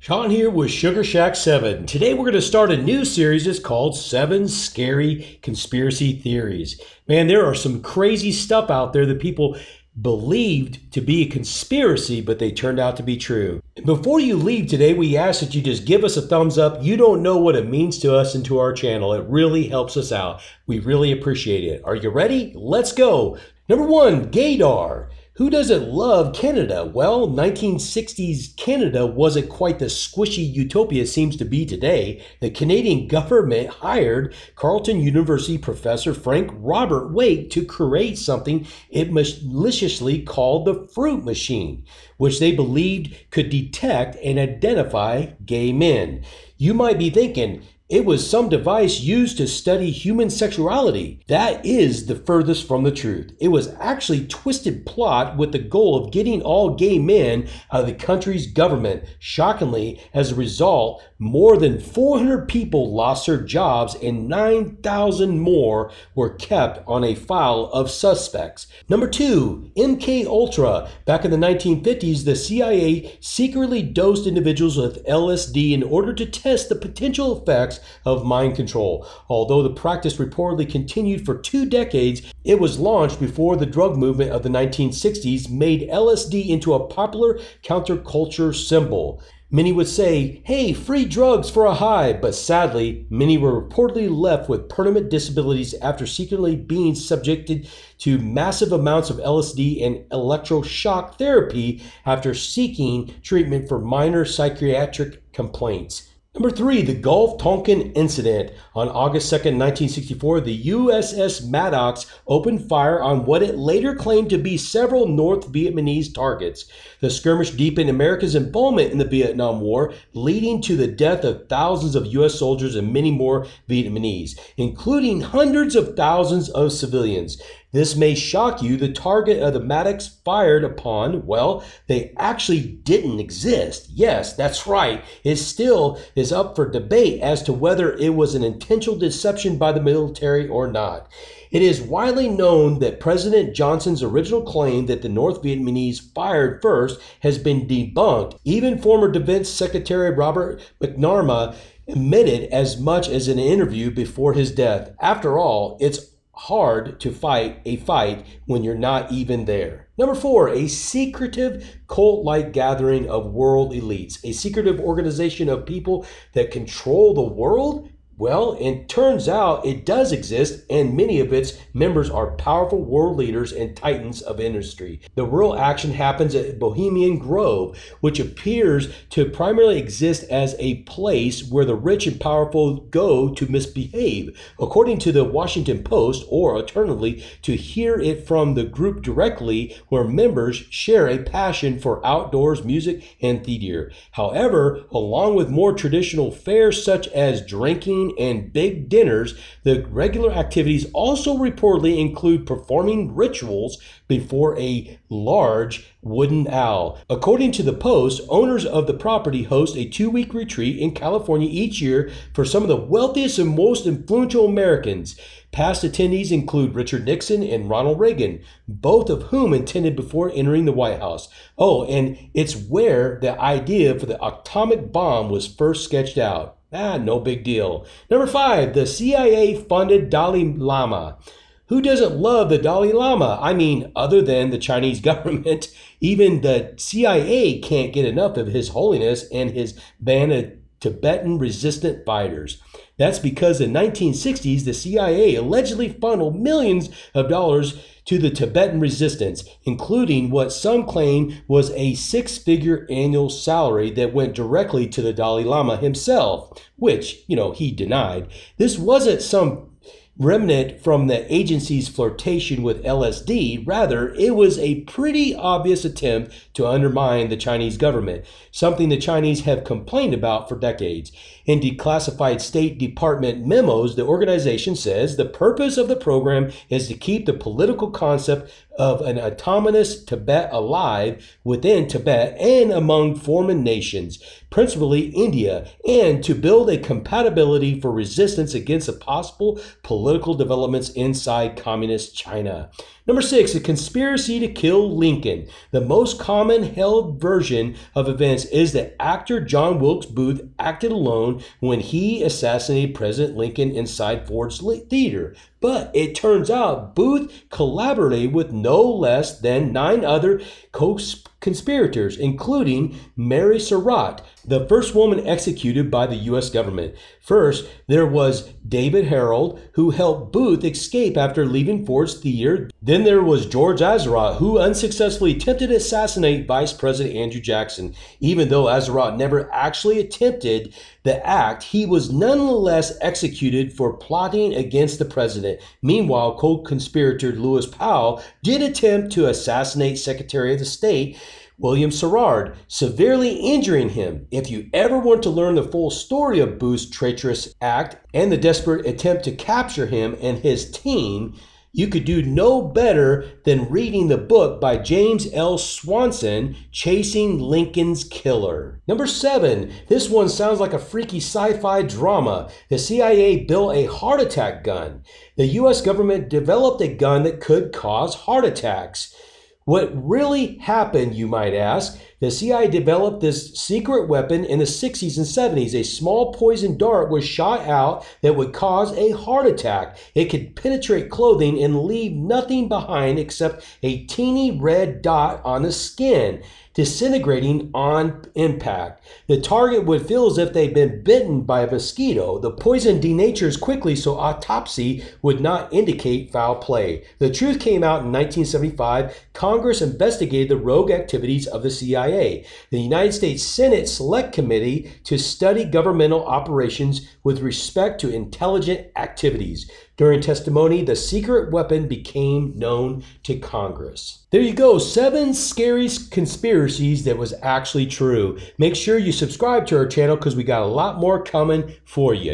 Sean here with Sugar Shack 7. Today we're going to start a new series that's called 7 Scary Conspiracy Theories. Man, there are some crazy stuff out there that people believed to be a conspiracy, but they turned out to be true. Before you leave today, we ask that you just give us a thumbs up. You don't know what it means to us and to our channel. It really helps us out. We really appreciate it. Are you ready? Let's go. Number 1, Gaydar. Who doesn't love Canada? Well, 1960s Canada wasn't quite the squishy utopia it seems to be today. The Canadian government hired Carleton University professor Frank Robert Wake to create something it maliciously called the fruit machine, which they believed could detect and identify gay men. You might be thinking, it was some device used to study human sexuality. That is the furthest from the truth. It was actually a twisted plot with the goal of getting all gay men out of the country's government. Shockingly, as a result, more than 400 people lost their jobs and 9,000 more were kept on a file of suspects. Number 2, MKULTRA. Back in the 1950s, the CIA secretly dosed individuals with LSD in order to test the potential effects of mind control. Although the practice reportedly continued for 2 decades, it was launched before the drug movement of the 1960s made LSD into a popular counterculture symbol. Many would say, hey, free drugs for a high, but sadly, many were reportedly left with permanent disabilities after secretly being subjected to massive amounts of LSD and electroshock therapy after seeking treatment for minor psychiatric complaints. Number 3, the Gulf Tonkin incident. On August 2nd, 1964, the USS Maddox opened fire on what it later claimed to be several North Vietnamese targets. The skirmish deepened America's involvement in the Vietnam War, leading to the death of thousands of U.S. soldiers and many more Vietnamese, including hundreds of thousands of civilians. This may shock you. The target of the Maddox fired upon, well, they actually didn't exist. Yes, that's right. It still is up for debate as to whether it was an intentional deception by the military or not. It is widely known that President Johnson's original claim that the North Vietnamese fired first has been debunked. Even former Defense Secretary Robert McNamara admitted as much as in an interview before his death. After all, it's hard to fight a fight when you're not even there. Number 4, a secretive cult-like gathering of world elites. A secretive organization of people that control the world? Well, it turns out it does exist, and many of its members are powerful world leaders and titans of industry. The real action happens at Bohemian Grove, which appears to primarily exist as a place where the rich and powerful go to misbehave, according to the Washington Post, or alternatively, to hear it from the group directly, where members share a passion for outdoors music and theater. However, along with more traditional fare such as drinking and big dinners, the regular activities also reportedly include performing rituals before a large wooden owl. According to the Post, owners of the property host a 2-week retreat in California each year for some of the wealthiest and most influential Americans. Past attendees include Richard Nixon and Ronald Reagan, both of whom attended before entering the White House. Oh, and it's where the idea for the atomic bomb was first sketched out. No big deal. Number 5, the CIA funded Dalai Lama. Who doesn't love the Dalai Lama? I mean, other than the Chinese government, even the CIA can't get enough of His Holiness and his band of Tibetan resistant fighters. That's because in the 1960s, the CIA allegedly funneled millions of dollars to the Tibetan resistance, including what some claim was a 6-figure annual salary that went directly to the Dalai Lama himself, which, he denied. This wasn't some remnant from the agency's flirtation with LSD. Rather, it was a pretty obvious attempt to undermine the Chinese government, something the Chinese have complained about for decades. In declassified State Department memos, the organization says the purpose of the program is to keep the political concept of an autonomous Tibet alive within Tibet and among foreign nations, principally India, and to build a compatibility for resistance against a possible political political developments inside communist China. Number 6, a conspiracy to kill Lincoln. The most common held version of events is that actor John Wilkes Booth acted alone when he assassinated President Lincoln inside Ford's Theater. But it turns out Booth collaborated with no less than 9 other co-conspirators, including Mary Surratt, the first woman executed by the U.S. government. First, there was David Harold, who helped Booth escape after leaving Ford's Theater. Then there was George Azarat, who unsuccessfully attempted to assassinate Vice President Andrew Jackson. Even though Azarat never actually attempted the act, he was nonetheless executed for plotting against the president. Meanwhile, co-conspirator Lewis Powell did attempt to assassinate Secretary of the State William Sherrard, severely injuring him. If you ever want to learn the full story of Booth's treacherous act and the desperate attempt to capture him and his team, you could do no better than reading the book by James L. Swanson, Chasing Lincoln's Killer. Number 7, this one sounds like a freaky sci-fi drama. The CIA built a heart attack gun. The U.S. government developed a gun that could cause heart attacks. What really happened, you might ask? The CIA developed this secret weapon in the 60s and 70s. A small poison dart was shot out that would cause a heart attack. It could penetrate clothing and leave nothing behind except a teeny red dot on the skin, disintegrating on impact. The target would feel as if they'd been bitten by a mosquito. The poison denatures quickly, so autopsy would not indicate foul play. The truth came out in 1975. Congress investigated the rogue activities of the CIA. The United States Senate Select Committee to study governmental operations with respect to intelligent activities. During testimony, the secret weapon became known to Congress. There you go, 7 scary conspiracies that was actually true. Make sure you subscribe to our channel because we got a lot more coming for you.